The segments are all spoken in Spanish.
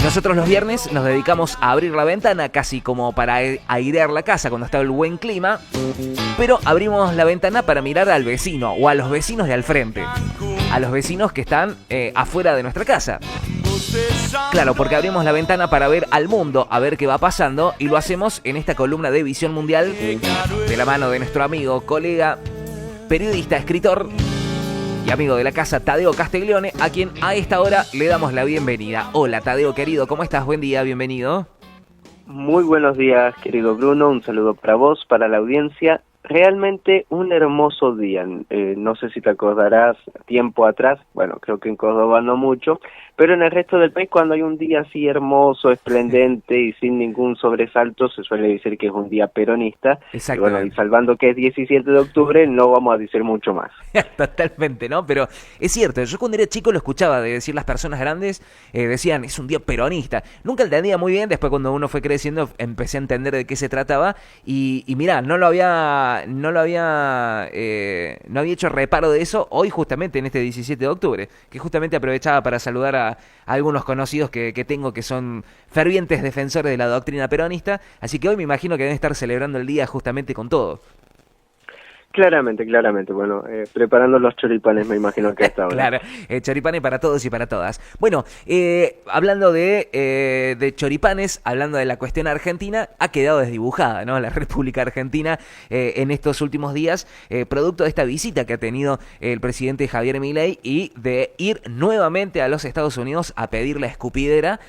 Nosotros los viernes nos dedicamos a abrir la ventana casi como para airear la casa cuando está el buen clima, pero abrimos la ventana para mirar al vecino o a los vecinos de al frente, a los vecinos que están afuera de nuestra casa. Claro, porque abrimos la ventana para ver al mundo, a ver qué va pasando, y lo hacemos en esta columna de Visión Mundial de la mano de nuestro amigo, colega, periodista, escritor y amigo de la casa, Tadeo Castiglione, a quien a esta hora le damos la bienvenida. Hola, Tadeo querido, ¿cómo estás? Buen día, bienvenido. Muy buenos días, querido Bruno, un saludo para vos, para la audiencia. Realmente un hermoso día, no sé si te acordarás tiempo atrás, bueno, creo que en Córdoba no mucho, pero en el resto del país cuando hay un día así hermoso, esplendente y sin ningún sobresalto, se suele decir que es un día peronista. Y bueno, y salvando que es 17 de octubre, no vamos a decir mucho más. Totalmente, ¿no? Pero es cierto, yo cuando era chico lo escuchaba de decir las personas grandes, decían, es un día peronista. Nunca entendía muy bien, después cuando uno fue creciendo empecé a entender de qué se trataba y mirá, no había hecho reparo de eso hoy justamente en este 17 de octubre, que justamente aprovechaba para saludar a algunos conocidos que tengo que son fervientes defensores de la doctrina peronista, así que hoy me imagino que deben estar celebrando el día justamente con todo. Claramente, bueno, preparando los choripanes me imagino que hasta ahora. Claro, choripanes para todos y para todas. Bueno, hablando de choripanes, hablando de la cuestión argentina, ha quedado desdibujada, ¿no? La República Argentina en estos últimos días, producto de esta visita que ha tenido el presidente Javier Milei y de ir nuevamente a los Estados Unidos a pedir la escupidera,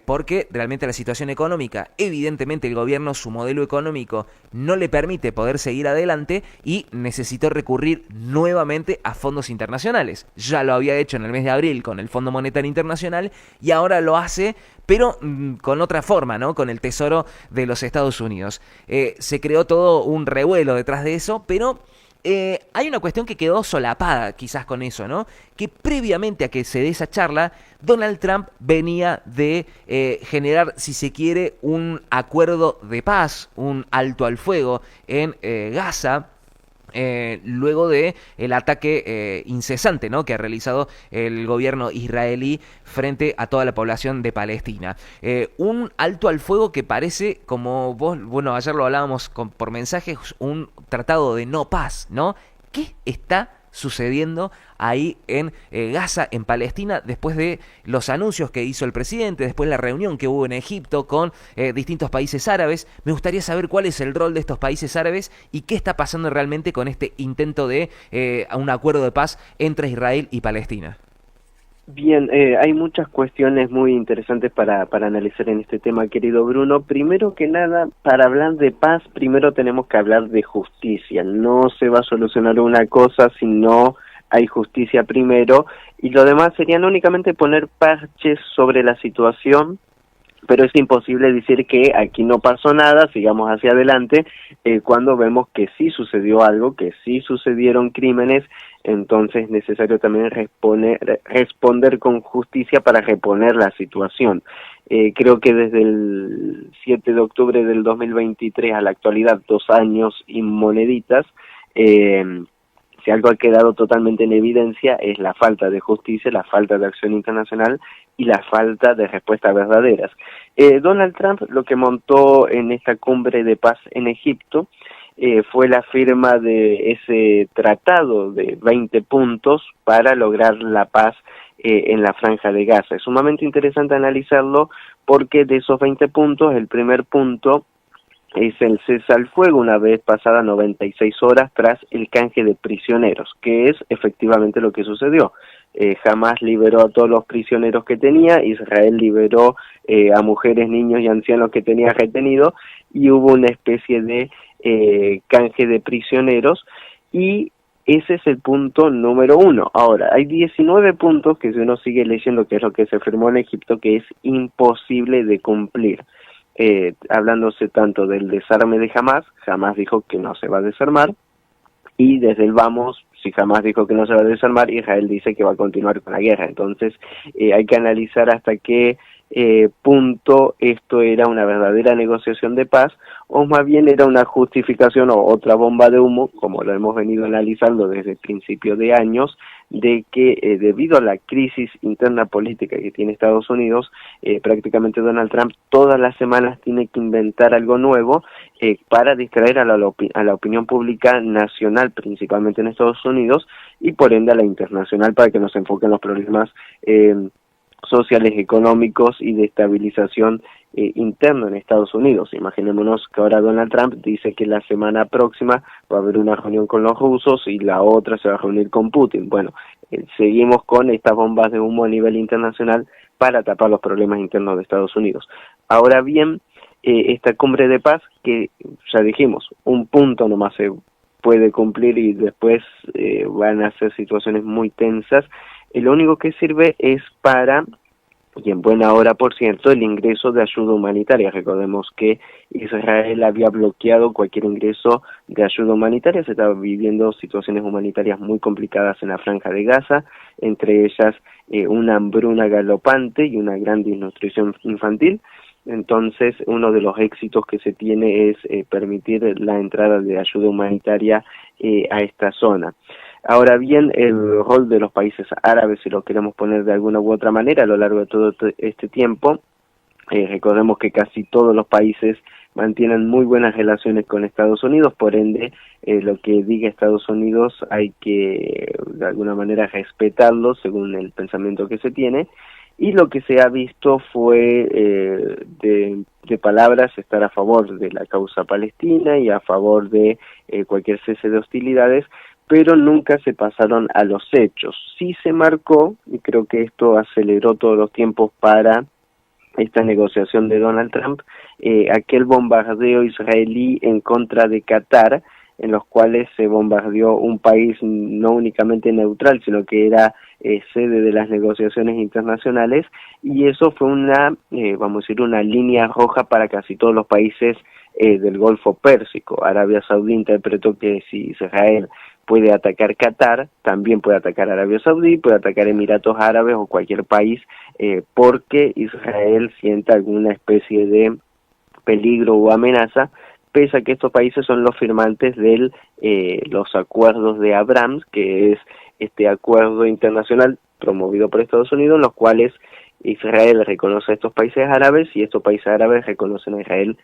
porque realmente la situación económica, evidentemente el gobierno, su modelo económico no le permite poder seguir adelante y necesitó recurrir nuevamente a fondos internacionales. Ya lo había hecho en el mes de abril con el Fondo Monetario Internacional y ahora lo hace, pero con otra forma, ¿no? Con el Tesoro de los Estados Unidos. Se creó todo un revuelo detrás de eso, pero hay una cuestión que quedó solapada quizás con eso, ¿no? Que previamente a que se dé esa charla, Donald Trump venía de generar, si se quiere, un acuerdo de paz, un alto al fuego en Gaza, luego de el ataque incesante, ¿no? Que ha realizado el gobierno israelí frente a toda la población de Palestina. Un alto al fuego que parece, como vos, bueno, ayer lo hablábamos por mensajes, un tratado de no paz, ¿no? ¿Qué está sucediendo ahí en Gaza, en Palestina, después de los anuncios que hizo el presidente, después de la reunión que hubo en Egipto con distintos países árabes? Me gustaría saber cuál es el rol de estos países árabes y qué está pasando realmente con este intento de un acuerdo de paz entre Israel y Palestina. Bien, hay muchas cuestiones muy interesantes para analizar en este tema, querido Bruno. Primero que nada, para hablar de paz, primero tenemos que hablar de justicia. No se va a solucionar una cosa si no hay justicia primero, y lo demás serían únicamente poner parches sobre la situación, pero es imposible decir que aquí no pasó nada, sigamos hacia adelante, cuando vemos que sí sucedió algo, que sí sucedieron crímenes. Entonces es necesario también responder con justicia para reponer la situación. Creo que desde el 7 de octubre del 2023 a la actualidad, 2 años y moneditas, si algo ha quedado totalmente en evidencia es la falta de justicia, la falta de acción internacional y la falta de respuestas verdaderas. Donald Trump lo que montó en esta cumbre de paz en Egipto fue la firma de ese tratado de 20 puntos para lograr la paz en la Franja de Gaza. Es sumamente interesante analizarlo porque de esos 20 puntos, el primer punto es el cese al fuego una vez pasadas 96 horas tras el canje de prisioneros, que es efectivamente lo que sucedió. Hamás liberó a todos los prisioneros que tenía, Israel liberó a mujeres, niños y ancianos que tenía retenido, y hubo una especie de canje de prisioneros, y ese es el punto número 1. Ahora, hay 19 puntos que si uno sigue leyendo, que es lo que se firmó en Egipto, que es imposible de cumplir. Hablándose tanto del desarme de Hamás dijo que no se va a desarmar, y desde el vamos, si Hamás dijo que no se va a desarmar, Israel dice que va a continuar con la guerra. Entonces hay que analizar hasta qué punto esto era una verdadera negociación de paz, o más bien era una justificación o otra bomba de humo, como lo hemos venido analizando desde el principio de años, de que debido a la crisis interna política que tiene Estados Unidos, prácticamente Donald Trump todas las semanas tiene que inventar algo nuevo para distraer a la opinión pública nacional, principalmente en Estados Unidos, y por ende a la internacional, para que nos enfoquen los problemas sociales, económicos y de estabilización interno en Estados Unidos. Imaginémonos que ahora Donald Trump dice que la semana próxima va a haber una reunión con los rusos y la otra se va a reunir con Putin. Bueno, seguimos con estas bombas de humo a nivel internacional para tapar los problemas internos de Estados Unidos. Ahora bien, esta cumbre de paz, que ya dijimos, un punto nomás se puede cumplir y después van a ser situaciones muy tensas, lo único que sirve es para, y en buena hora por cierto, el ingreso de ayuda humanitaria. Recordemos que Israel había bloqueado cualquier ingreso de ayuda humanitaria, se estaban viviendo situaciones humanitarias muy complicadas en la Franja de Gaza, entre ellas una hambruna galopante y una gran desnutrición infantil. Entonces, uno de los éxitos que se tiene es permitir la entrada de ayuda humanitaria a esta zona. Ahora bien, el rol de los países árabes, si lo queremos poner de alguna u otra manera, a lo largo de todo este tiempo, recordemos que casi todos los países mantienen muy buenas relaciones con Estados Unidos, por ende, lo que diga Estados Unidos hay que, de alguna manera, respetarlo según el pensamiento que se tiene, y lo que se ha visto fue de palabras estar a favor de la causa palestina y a favor de cualquier cese de hostilidades, pero nunca se pasaron a los hechos. Sí se marcó, y creo que esto aceleró todos los tiempos para esta negociación de Donald Trump, aquel bombardeo israelí en contra de Qatar, en los cuales se bombardeó un país no únicamente neutral, sino que era sede de las negociaciones internacionales, y eso fue una, vamos a decir, una línea roja para casi todos los países del Golfo Pérsico. Arabia Saudí interpretó que si Israel puede atacar Qatar, también puede atacar Arabia Saudí, puede atacar Emiratos Árabes o cualquier país, porque Israel sienta alguna especie de peligro o amenaza, pese a que estos países son los firmantes de los acuerdos de Abraham, que es este acuerdo internacional promovido por Estados Unidos, en los cuales Israel reconoce a estos países árabes y estos países árabes reconocen a Israel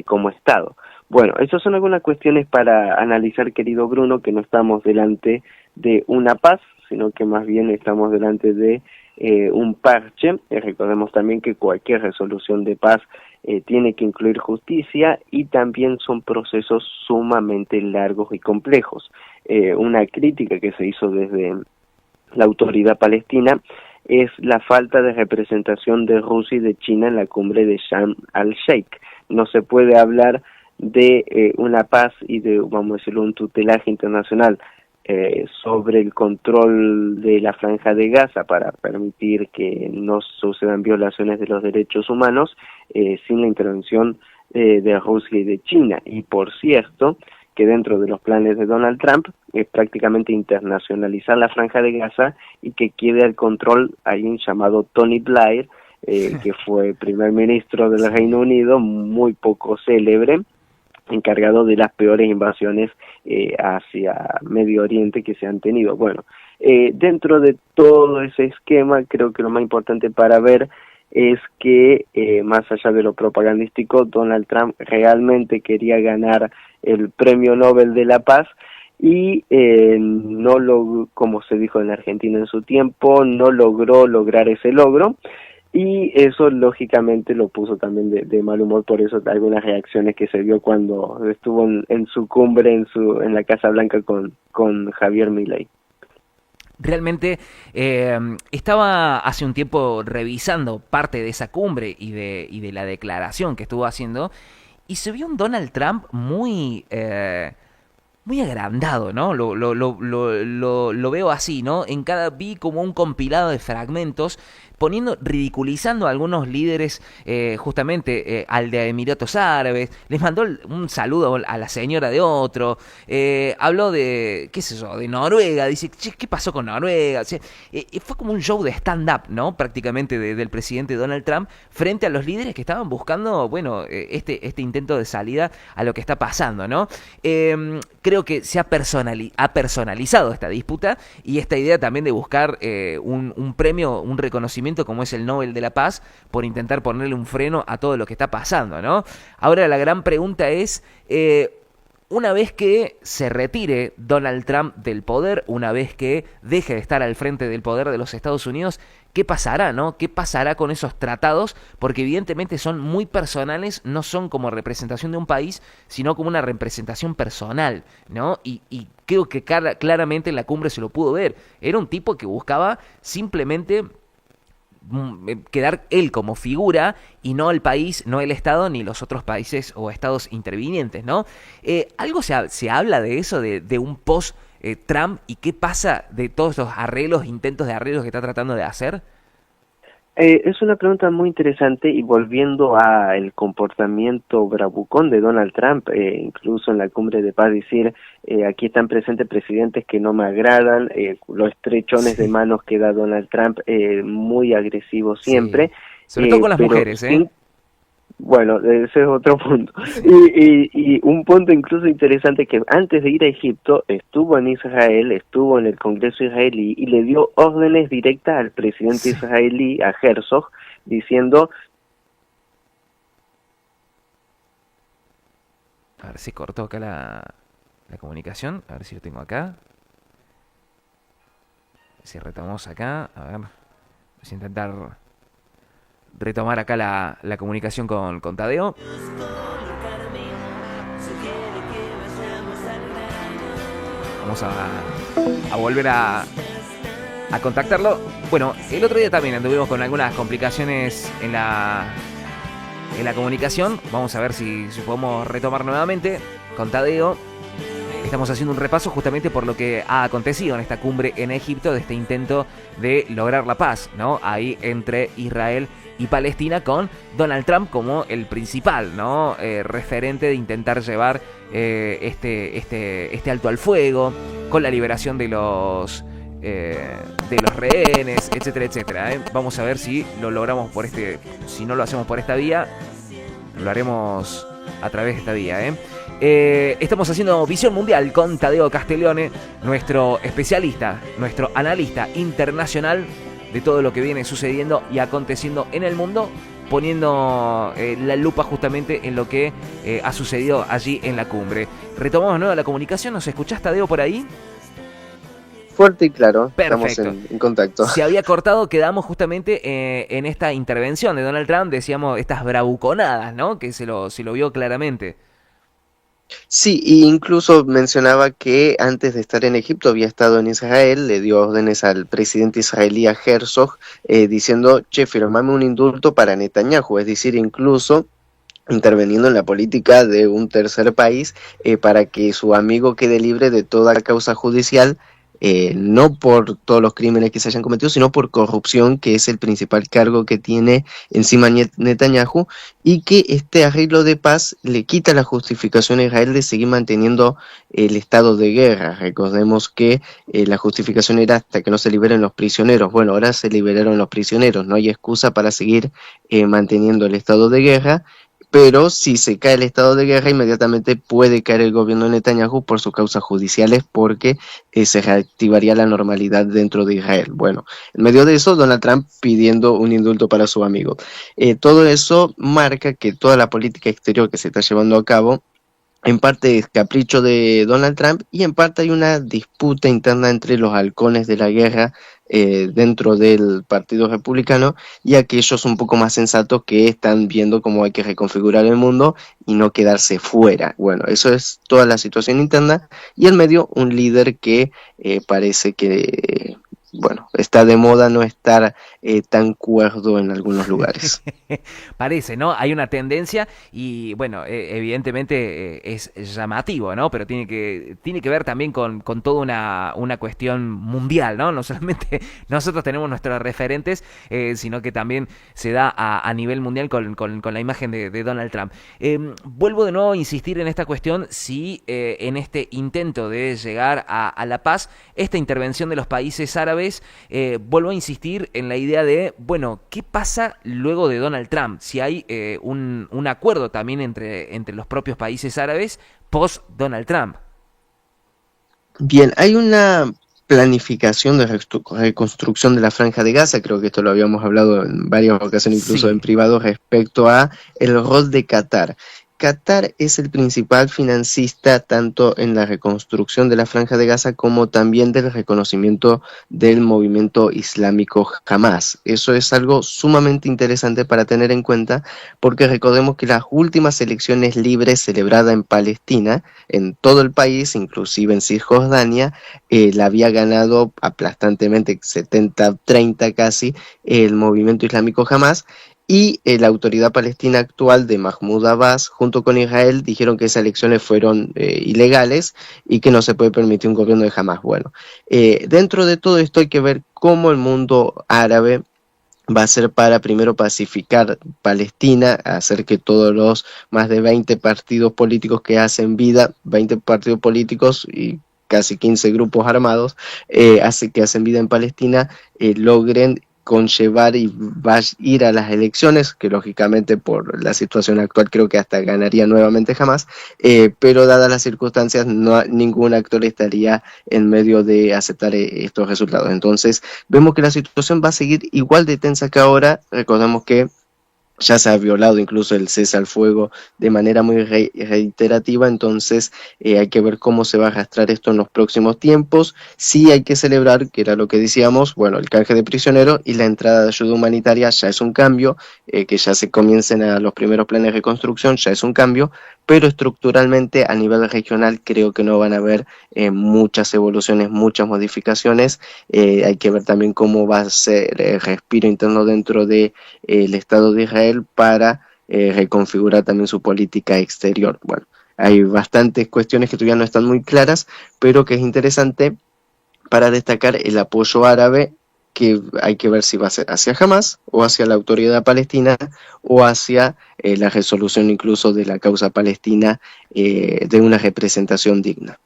como Estado. Bueno, estas son algunas cuestiones para analizar, querido Bruno, que no estamos delante de una paz, sino que más bien estamos delante de un parche. Recordemos también que cualquier resolución de paz tiene que incluir justicia, y también son procesos sumamente largos y complejos. Una crítica que se hizo desde la autoridad palestina es la falta de representación de Rusia y de China en la cumbre de Sharm el-Sheikh. No se puede hablar de una paz y de, vamos a decirlo, un tutelaje internacional sobre el control de la Franja de Gaza para permitir que no sucedan violaciones de los derechos humanos sin la intervención de Rusia y de China. Y por cierto, que dentro de los planes de Donald Trump es prácticamente internacionalizar la Franja de Gaza y que quede al control alguien llamado Tony Blair, que fue primer ministro del Reino Unido, muy poco célebre, encargado de las peores invasiones hacia Medio Oriente que se han tenido. Bueno, dentro de todo ese esquema, creo que lo más importante para ver es que, más allá de lo propagandístico, Donald Trump realmente quería ganar el Premio Nobel de la Paz, y no lo, como se dijo en Argentina en su tiempo, no logró lograr ese logro, y eso lógicamente lo puso también de mal humor. Por eso algunas reacciones que se vio cuando estuvo en su cumbre en la Casa Blanca con Javier Milei. Realmente estaba hace un tiempo revisando parte de esa cumbre y de la declaración que estuvo haciendo, y se vio un Donald Trump muy agrandado, ¿no? Lo veo así, ¿no? Vi como un compilado de fragmentos, ridiculizando a algunos líderes, justamente al de Emiratos Árabes, les mandó un saludo a la señora de otro, habló de, qué sé yo, de Noruega, dice, che, ¿qué pasó con Noruega? O sea, fue como un show de stand-up, ¿no? Prácticamente del presidente Donald Trump frente a los líderes que estaban buscando, bueno, este intento de salida a lo que está pasando, ¿no? Creo que se ha personalizado esta disputa y esta idea también de buscar un premio, un reconocimiento como es el Nobel de la Paz por intentar ponerle un freno a todo lo que está pasando, ¿no? Ahora la gran pregunta es, una vez que se retire Donald Trump del poder, una vez que deje de estar al frente del poder de los Estados Unidos, ¿qué pasará, no? ¿Qué pasará con esos tratados? Porque evidentemente son muy personales, no son como representación de un país, sino como una representación personal, ¿no? Y creo que claramente en la cumbre se lo pudo ver. Era un tipo que buscaba simplemente quedar él como figura y no el país, no el Estado ni los otros países o estados intervinientes, ¿no? ¿Algo se habla de eso, de un post Trump, y qué pasa de todos los arreglos, intentos de arreglos que está tratando de hacer? Es una pregunta muy interesante, y volviendo a el comportamiento bravucón de Donald Trump, incluso en la cumbre de paz decir, aquí están presentes presidentes que no me agradan, los estrechones de manos que da Donald Trump, muy agresivo siempre. Sí. Sobre todo con las mujeres, ¿eh? Bueno, ese es otro punto. Y un punto incluso interesante, que antes de ir a Egipto estuvo en Israel, estuvo en el Congreso israelí y le dio órdenes directas al presidente israelí, a Herzog, diciendo... A ver si cortó acá la comunicación, a ver si lo tengo acá. Si retomamos acá, a ver, vamos a intentar retomar acá la comunicación con Tadeo. Vamos a volver a contactarlo. Bueno, el otro día también anduvimos con algunas complicaciones en la comunicación. Vamos a ver si podemos retomar nuevamente con Tadeo. Estamos haciendo un repaso justamente por lo que ha acontecido en esta cumbre en Egipto, de este intento de lograr la paz, ¿no? Ahí entre Israel y Palestina, con Donald Trump como el principal, ¿no? Referente de intentar llevar este alto al fuego, con la liberación de los rehenes, etcétera, etcétera, ¿eh? Vamos a ver si lo logramos si no lo hacemos por esta vía, lo haremos a través de esta vía, ¿eh? Estamos haciendo Visión Mundial con Tadeo Castiglione, nuestro especialista, nuestro analista internacional de todo lo que viene sucediendo y aconteciendo en el mundo, poniendo la lupa justamente en lo que ha sucedido allí en la cumbre. Retomamos de nuevo la comunicación. ¿Nos escuchás, Tadeo, por ahí? Fuerte y claro. Perfecto. Estamos en contacto. Se había cortado, quedamos justamente en esta intervención de Donald Trump, decíamos, estas bravuconadas, ¿no? Que se lo vio claramente. Sí, e incluso mencionaba que antes de estar en Egipto había estado en Israel, le dio órdenes al presidente israelí, a Herzog, diciendo, che, firmame un indulto para Netanyahu, es decir, incluso interviniendo en la política de un tercer país para que su amigo quede libre de toda causa judicial, no por todos los crímenes que se hayan cometido, sino por corrupción, que es el principal cargo que tiene encima Netanyahu, y que este arreglo de paz le quita la justificación a Israel de seguir manteniendo el estado de guerra. Recordemos que la justificación era hasta que no se liberen los prisioneros. Bueno, ahora se liberaron los prisioneros, no hay excusa para seguir manteniendo el estado de guerra. Pero si se cae el estado de guerra, inmediatamente puede caer el gobierno de Netanyahu por sus causas judiciales, porque se reactivaría la normalidad dentro de Israel. Bueno, en medio de eso, Donald Trump pidiendo un indulto para su amigo. Todo eso marca que toda la política exterior que se está llevando a cabo, en parte es capricho de Donald Trump, y en parte hay una disputa interna entre los halcones de la guerra dentro del Partido Republicano y aquellos un poco más sensatos que están viendo cómo hay que reconfigurar el mundo y no quedarse fuera. Bueno, eso es toda la situación interna, y en medio un líder que parece que, bueno, está de moda no estar tan cuerdo en algunos lugares. Parece, ¿no? Hay una tendencia y, bueno, evidentemente es llamativo, ¿no? Pero tiene que ver también con toda una cuestión mundial, ¿no? No solamente nosotros tenemos nuestros referentes, sino que también se da a nivel mundial con la imagen de Donald Trump. Vuelvo de nuevo a insistir en esta cuestión, si en este intento de llegar a la paz, esta intervención de los países árabes, vuelvo a insistir en la idea de, bueno, ¿qué pasa luego de Donald Trump? Si hay un acuerdo también entre los propios países árabes post Donald Trump. Bien, hay una planificación de reconstrucción de la Franja de Gaza, creo que esto lo habíamos hablado en varias ocasiones, incluso en Sí. privado, respecto a el rol de Qatar. Qatar es el principal financista tanto en la reconstrucción de la Franja de Gaza como también del reconocimiento del movimiento islámico Hamas. Eso es algo sumamente interesante para tener en cuenta, porque recordemos que las últimas elecciones libres celebradas en Palestina, en todo el país, inclusive en Cisjordania, la había ganado aplastantemente 70-30 casi el movimiento islámico Hamas, y la autoridad palestina actual de Mahmoud Abbas junto con Israel dijeron que esas elecciones fueron ilegales y que no se puede permitir un gobierno de Hamas. Bueno, dentro de todo esto hay que ver cómo el mundo árabe va a ser para primero pacificar Palestina, hacer que todos los más de 20 partidos políticos que hacen vida, 20 partidos políticos y casi 15 grupos armados que hacen vida en Palestina, logren conllevar y va a ir a las elecciones, que lógicamente por la situación actual creo que hasta ganaría nuevamente Hamas, pero dadas las circunstancias no, ningún actor estaría en medio de aceptar estos resultados. Entonces vemos que la situación va a seguir igual de tensa que ahora. Recordemos que ya se ha violado incluso el cese al fuego de manera muy reiterativa, entonces hay que ver cómo se va a arrastrar esto en los próximos tiempos. Sí hay que celebrar, que era lo que decíamos, bueno, el canje de prisioneros y la entrada de ayuda humanitaria ya es un cambio, que ya se comiencen a los primeros planes de reconstrucción, ya es un cambio, pero estructuralmente a nivel regional creo que no van a haber muchas evoluciones, muchas modificaciones. Hay que ver también cómo va a ser el respiro interno dentro de el Estado de Israel para reconfigurar también su política exterior. Bueno, hay bastantes cuestiones que todavía no están muy claras, pero que es interesante para destacar el apoyo árabe, que hay que ver si va a ser hacia Hamas o hacia la autoridad palestina o hacia la resolución incluso de la causa palestina, de una representación digna.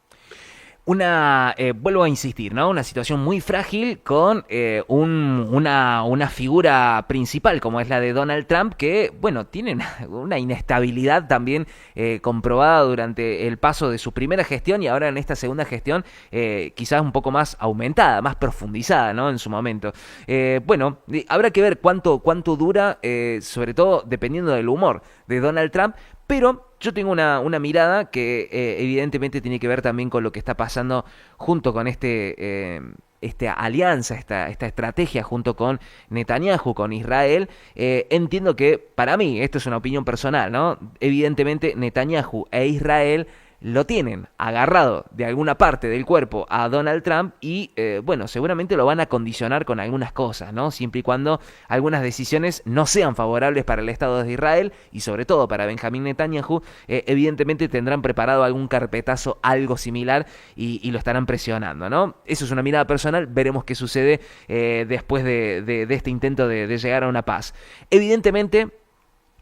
Vuelvo a insistir, ¿no? Una situación muy frágil con una figura principal como es la de Donald Trump, que, bueno, tiene una inestabilidad también comprobada durante el paso de su primera gestión y ahora en esta segunda gestión quizás un poco más aumentada, más profundizada, ¿no? En su momento. Bueno, habrá que ver cuánto dura, sobre todo dependiendo del humor de Donald Trump, pero yo tengo una mirada que evidentemente tiene que ver también con lo que está pasando junto con esta alianza, esta estrategia junto con Netanyahu, con Israel. Entiendo que, para mí, esto es una opinión personal, ¿no? Evidentemente Netanyahu e Israel lo tienen agarrado de alguna parte del cuerpo a Donald Trump y, bueno, seguramente lo van a condicionar con algunas cosas, ¿no? Siempre y cuando algunas decisiones no sean favorables para el Estado de Israel y sobre todo para Benjamín Netanyahu, evidentemente tendrán preparado algún carpetazo, algo similar y lo estarán presionando, ¿no? Eso es una mirada personal, veremos qué sucede después de este intento de llegar a una paz. Evidentemente,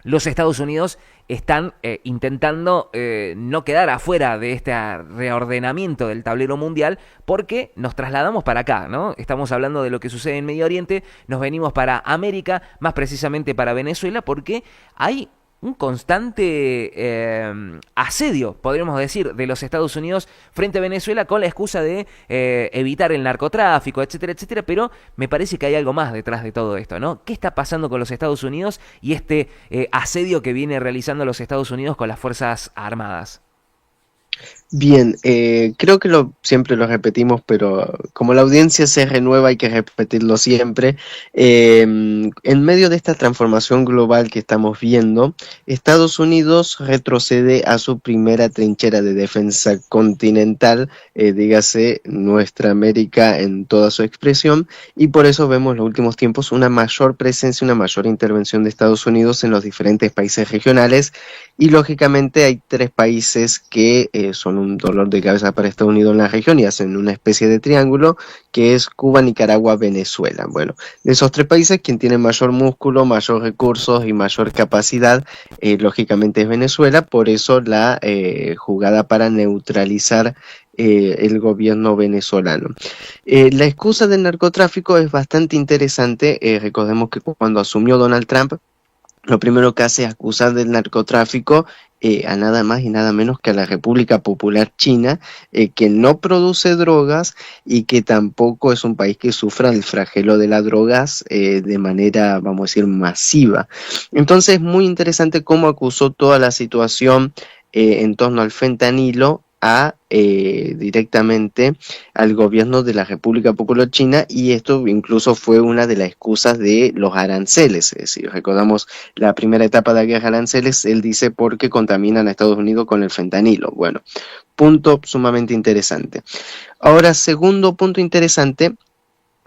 los Estados Unidos están intentando no quedar afuera de este reordenamiento del tablero mundial porque nos trasladamos para acá, ¿no? Estamos hablando de lo que sucede en Medio Oriente, nos venimos para América, más precisamente para Venezuela, porque hay un constante asedio, podríamos decir, de los Estados Unidos frente a Venezuela con la excusa de evitar el narcotráfico, etcétera, etcétera, pero me parece que hay algo más detrás de todo esto, ¿no? ¿Qué está pasando con los Estados Unidos y este asedio que viene realizando los Estados Unidos con las Fuerzas Armadas? Bien, creo que siempre lo repetimos, pero como la audiencia se renueva hay que repetirlo siempre. En medio de esta transformación global que estamos viendo, Estados Unidos retrocede a su primera trinchera de defensa continental, dígase nuestra América en toda su expresión, y por eso vemos en los últimos tiempos una mayor presencia, una mayor intervención de Estados Unidos en los diferentes países regionales. Y lógicamente hay tres países que son un dolor de cabeza para Estados Unidos en la región y hacen una especie de triángulo, que es Cuba, Nicaragua, Venezuela. Bueno, de esos tres países, quien tiene mayor músculo, mayor recursos y mayor capacidad, lógicamente es Venezuela. Por eso la jugada para neutralizar el gobierno venezolano. La excusa del narcotráfico es bastante interesante. Recordemos que cuando asumió Donald Trump, lo primero que hace es acusar del narcotráfico a nada más y nada menos que a la República Popular China, que no produce drogas y que tampoco es un país que sufra el flagelo de las drogas de manera, vamos a decir, masiva. Entonces, muy interesante cómo acusó toda la situación en torno al fentanilo directamente al gobierno de la República Popular China, y esto incluso fue una de las excusas de los aranceles. Es decir, recordamos la primera etapa de la guerra de aranceles, él dice porque contaminan a Estados Unidos con el fentanilo. Bueno, punto sumamente interesante. Ahora, segundo punto interesante,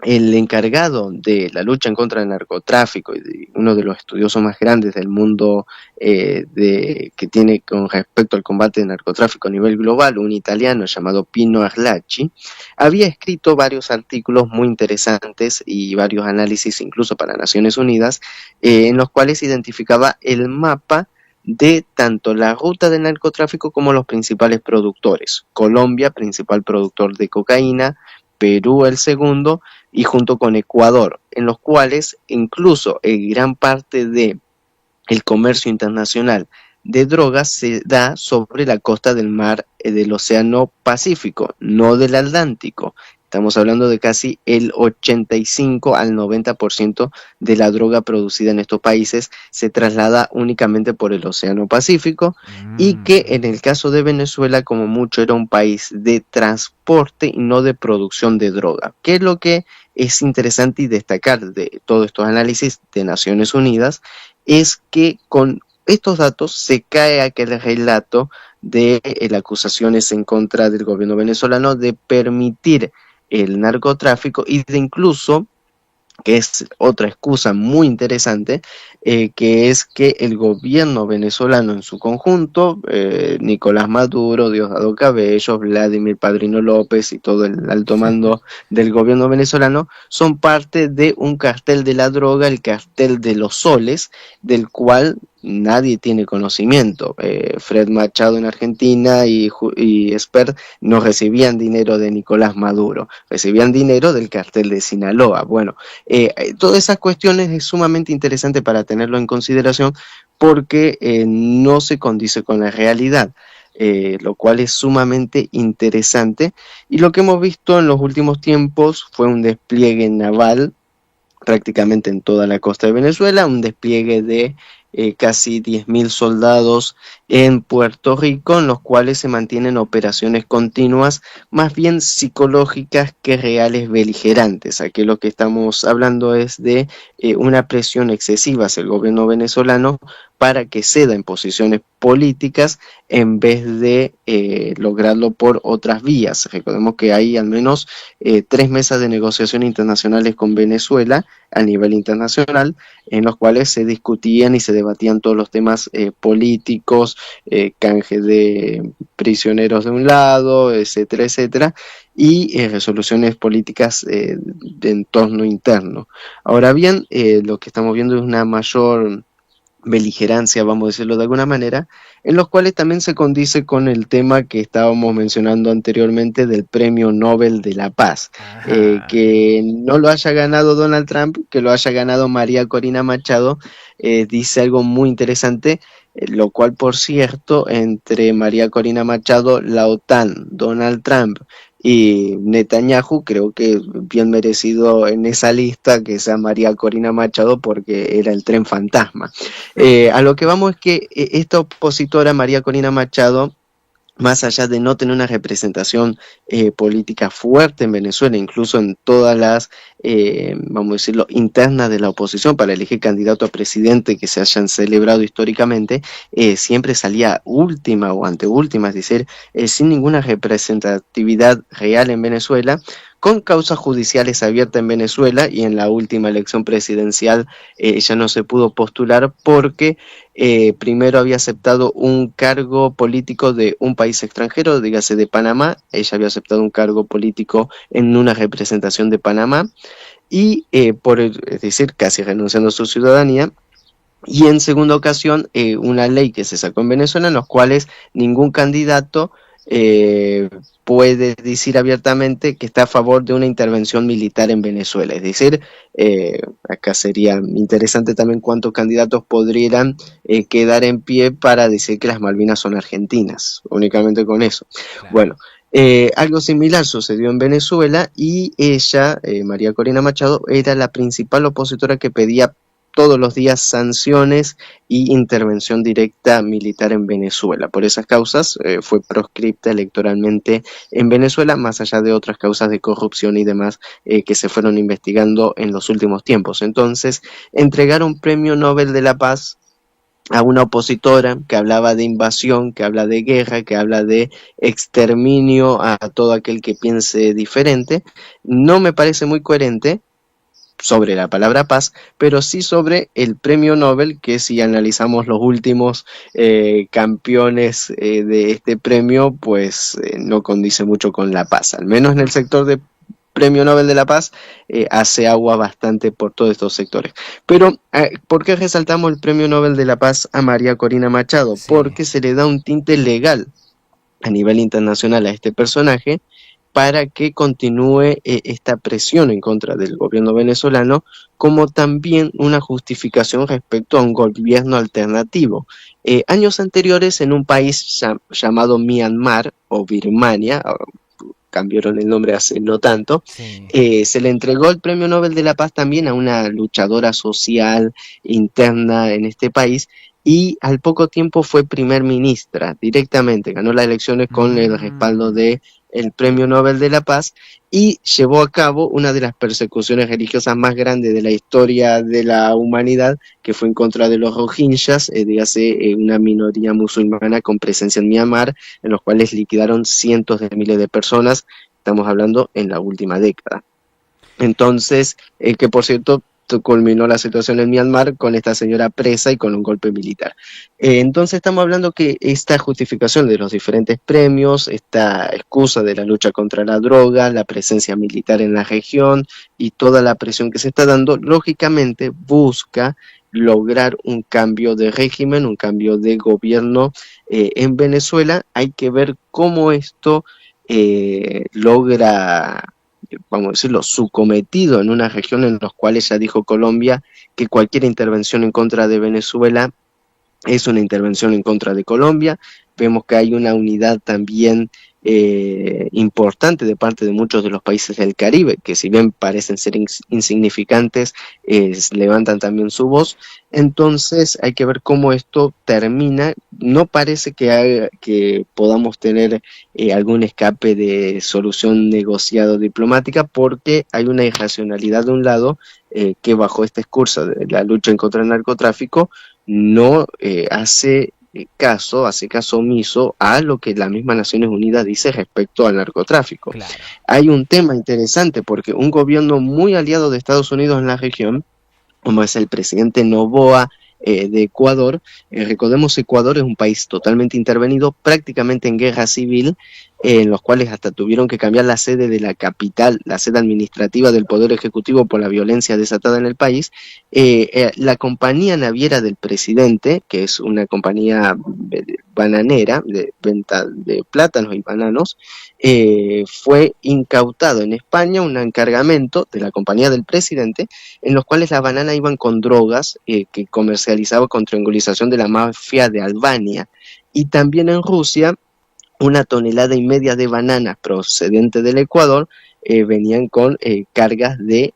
el encargado de la lucha en contra del narcotráfico y uno de los estudiosos más grandes del mundo que tiene con respecto al combate del narcotráfico a nivel global, un italiano llamado Pino Arlacchi, había escrito varios artículos muy interesantes y varios análisis incluso para Naciones Unidas, en los cuales identificaba el mapa de tanto la ruta del narcotráfico como los principales productores. Colombia, principal productor de cocaína; Perú el segundo, y junto con Ecuador, en los cuales incluso gran parte de el comercio internacional de drogas se da sobre la costa del mar del Océano Pacífico, no del Atlántico. Estamos hablando de casi el 85 al 90% de la droga producida en estos países se traslada únicamente por el Océano Pacífico, y que en el caso de Venezuela, como mucho, era un país de transporte y no de producción de droga. ¿Qué es lo que es interesante y destacar de todos estos análisis de Naciones Unidas? Es que con estos datos se cae aquel relato de acusaciones en contra del gobierno venezolano de permitir el narcotráfico y de incluso, que es otra excusa muy interesante, que es que el gobierno venezolano en su conjunto, Nicolás Maduro, Diosdado Cabello, Vladimir Padrino López y todo el alto mando del gobierno venezolano, son parte de un cartel de la droga, el cartel de los soles, del cual nadie tiene conocimiento. Fred Machado en Argentina y Esper no recibían dinero de Nicolás Maduro, recibían dinero del cartel de Sinaloa. Bueno, todas esas cuestiones es sumamente interesante para tenerlo en consideración, porque no se condice con la realidad. Lo cual es sumamente interesante, y lo que hemos visto en los últimos tiempos fue un despliegue naval prácticamente en toda la costa de Venezuela, un despliegue de casi 10.000 soldados en Puerto Rico, en los cuales se mantienen operaciones continuas, más bien psicológicas que reales beligerantes. Aquí lo que estamos hablando es de una presión excesiva hacia el gobierno venezolano para que ceda en posiciones políticas en vez de lograrlo por otras vías. Recordemos que hay al menos 3 mesas de negociación internacionales con Venezuela a nivel internacional, en los cuales se discutían y se debatían todos los temas políticos, canje de prisioneros de un lado, etcétera, etcétera, y resoluciones políticas de entorno interno. Ahora bien, lo que estamos viendo es una mayor beligerancia, vamos a decirlo de alguna manera, en los cuales también se condice con el tema que estábamos mencionando anteriormente del Premio Nobel de la Paz, que no lo haya ganado Donald Trump, que lo haya ganado María Corina Machado, dice algo muy interesante, lo cual, por cierto, entre María Corina Machado, la OTAN, Donald Trump y Netanyahu, creo que bien merecido en esa lista que sea María Corina Machado, porque era el tren fantasma. A lo que vamos es que esta opositora, María Corina Machado, más allá de no tener una representación política fuerte en Venezuela, incluso en todas las, vamos a decirlo, internas de la oposición para elegir candidato a presidente que se hayan celebrado históricamente, siempre salía última o anteúltima, es decir, sin ninguna representatividad real en Venezuela, con causas judiciales abiertas en Venezuela, y en la última elección presidencial ella no se pudo postular porque primero había aceptado un cargo político de un país extranjero, dígase de Panamá. Ella había aceptado un cargo político en una representación de Panamá y es decir, casi renunciando a su ciudadanía. Y en segunda ocasión, una ley que se sacó en Venezuela, en los cuales ningún candidato eh, puede decir abiertamente que está a favor de una intervención militar en Venezuela. Es decir, acá sería interesante también cuántos candidatos podrían quedar en pie para decir que las Malvinas son argentinas, únicamente con eso. Claro. Bueno, algo similar sucedió en Venezuela y ella, María Corina Machado, era la principal opositora que pedía todos los días sanciones y intervención directa militar en Venezuela. Por esas causas fue proscripta electoralmente en Venezuela, más allá de otras causas de corrupción y demás que se fueron investigando en los últimos tiempos. Entonces, entregar un premio Nobel de la Paz a una opositora que hablaba de invasión, que habla de guerra, que habla de exterminio a todo aquel que piense diferente, no me parece muy coherente sobre la palabra paz, pero sí sobre el premio Nobel, que si analizamos los últimos campeones de este premio, pues no condice mucho con la paz, al menos en el sector de Premio Nobel de la Paz, hace agua bastante por todos estos sectores. Pero, ¿por qué resaltamos el Premio Nobel de la Paz a María Corina Machado? Sí. Porque se le da un tinte legal a nivel internacional a este personaje, para que continúe esta presión en contra del gobierno venezolano, como también una justificación respecto a un gobierno alternativo. Años anteriores, en un país llamado Myanmar o Birmania, cambiaron el nombre hace no tanto, Sí. se le entregó el Premio Nobel de la Paz también a una luchadora social interna en este país, y al poco tiempo fue primer ministra directamente, ganó las elecciones con el respaldo de el Premio Nobel de la Paz, y llevó a cabo una de las persecuciones religiosas más grandes de la historia de la humanidad, que fue en contra de los rohingyas, dígase una minoría musulmana con presencia en Myanmar, en los cuales liquidaron cientos de miles de personas, estamos hablando en la última década. Entonces, que por cierto, culminó la situación en Myanmar con esta señora presa y con un golpe militar. Entonces estamos hablando que esta justificación de los diferentes premios, esta excusa de la lucha contra la droga, la presencia militar en la región y toda la presión que se está dando, lógicamente busca lograr un cambio de régimen, un cambio de gobierno en Venezuela. Hay que ver cómo esto logra, vamos a decirlo, su cometido en una región en la cual ella dijo, Colombia, que cualquier intervención en contra de Venezuela es una intervención en contra de Colombia. Vemos que hay una unidad también importante de parte de muchos de los países del Caribe, que si bien parecen ser insignificantes, levantan también su voz. Entonces hay que ver cómo esto termina. No parece que podamos tener algún escape de solución negociada diplomática, porque hay una irracionalidad de un lado que bajo este discurso de la lucha en contra del narcotráfico no hace caso omiso a lo que la misma Naciones Unidas dice respecto al narcotráfico. Claro. Hay un tema interesante porque un gobierno muy aliado de Estados Unidos en la región, como es el presidente Noboa de Ecuador, recordemos, Ecuador es un país totalmente intervenido, prácticamente en guerra civil, en los cuales hasta tuvieron que cambiar la sede de la capital, la sede administrativa del Poder Ejecutivo por la violencia desatada en el país. La compañía naviera del presidente, que es una compañía bananera de venta de plátanos y bananos, fue incautado en España un encargamento de la compañía del presidente, en los cuales las bananas iban con drogas que comercializaba con triangulización de la mafia de Albania. Y también en Rusia, 1,5 toneladas de bananas procedentes del Ecuador venían con cargas de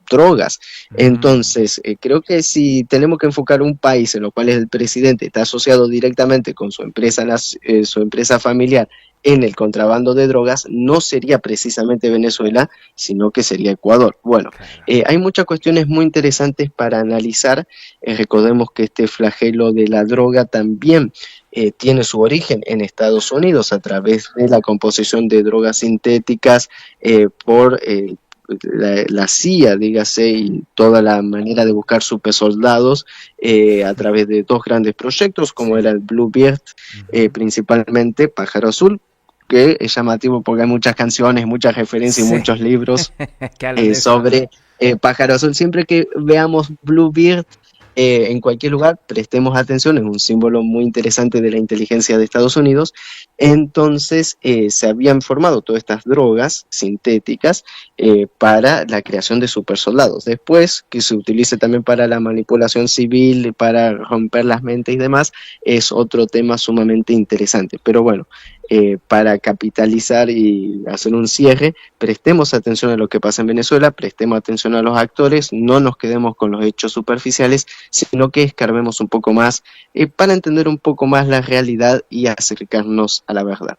drogas. Entonces, creo que si tenemos que enfocar un país en lo cual el presidente está asociado directamente con su empresa familiar en el contrabando de drogas, no sería precisamente Venezuela, sino que sería Ecuador. Bueno, hay muchas cuestiones muy interesantes para analizar. Recordemos que este flagelo de la droga también tiene su origen en Estados Unidos a través de la composición de drogas sintéticas por la CIA, dígase, y toda la manera de buscar supersoldados a través de dos grandes proyectos, como era el Bluebeard, principalmente Pájaro Azul, que es llamativo porque hay muchas canciones, muchas referencias y muchos libros sobre Pájaro Azul. Siempre que veamos Bluebeard en cualquier lugar, prestemos atención, es un símbolo muy interesante de la inteligencia de Estados Unidos. Entonces se habían formado todas estas drogas sintéticas para la creación de supersoldados. Después, que se utilice también para la manipulación civil, para romper las mentes y demás, es otro tema sumamente interesante. Pero bueno, para capitalizar y hacer un cierre, prestemos atención a lo que pasa en Venezuela, prestemos atención a los actores, no nos quedemos con los hechos superficiales, sino que escarbemos un poco más para entender un poco más la realidad y acercarnos a la verdad.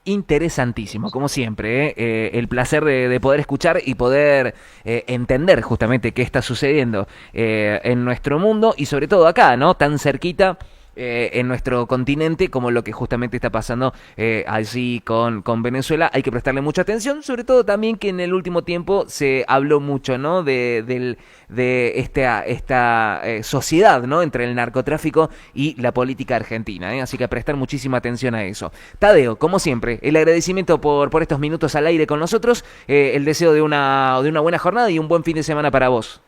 Interesantísimo, como siempre, el placer de poder escuchar y poder entender justamente qué está sucediendo en nuestro mundo y sobre todo acá, ¿no? Tan cerquita. En nuestro continente, como lo que justamente está pasando allí con Venezuela. Hay que prestarle mucha atención, sobre todo también que en el último tiempo se habló mucho, ¿no? de esta sociedad, ¿no? Entre el narcotráfico y la política argentina, ¿eh? Así que a prestar muchísima atención a eso. Tadeo, como siempre, el agradecimiento por estos minutos al aire con nosotros, el deseo de una buena jornada y un buen fin de semana para vos.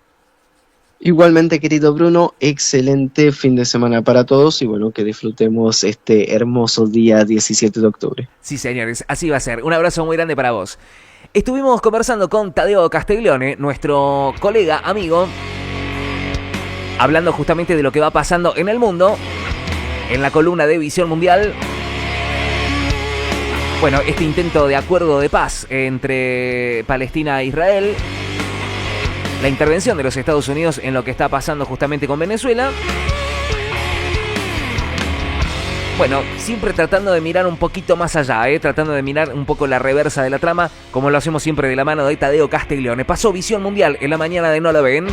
Igualmente, querido Bruno, excelente fin de semana para todos y bueno, que disfrutemos este hermoso día 17 de octubre. Sí, señores, así va a ser. Un abrazo muy grande para vos. Estuvimos conversando con Tadeo Castiglione, nuestro colega, amigo, hablando justamente de lo que va pasando en el mundo, en la columna de Visión Mundial. Bueno, este intento de acuerdo de paz entre Palestina e Israel, la intervención de los Estados Unidos en lo que está pasando justamente con Venezuela. Bueno, siempre tratando de mirar un poquito más allá, tratando de mirar un poco la reversa de la trama, como lo hacemos siempre de la mano de Tadeo Castiglione. Pasó Visión Mundial en la mañana de No Lo Ven.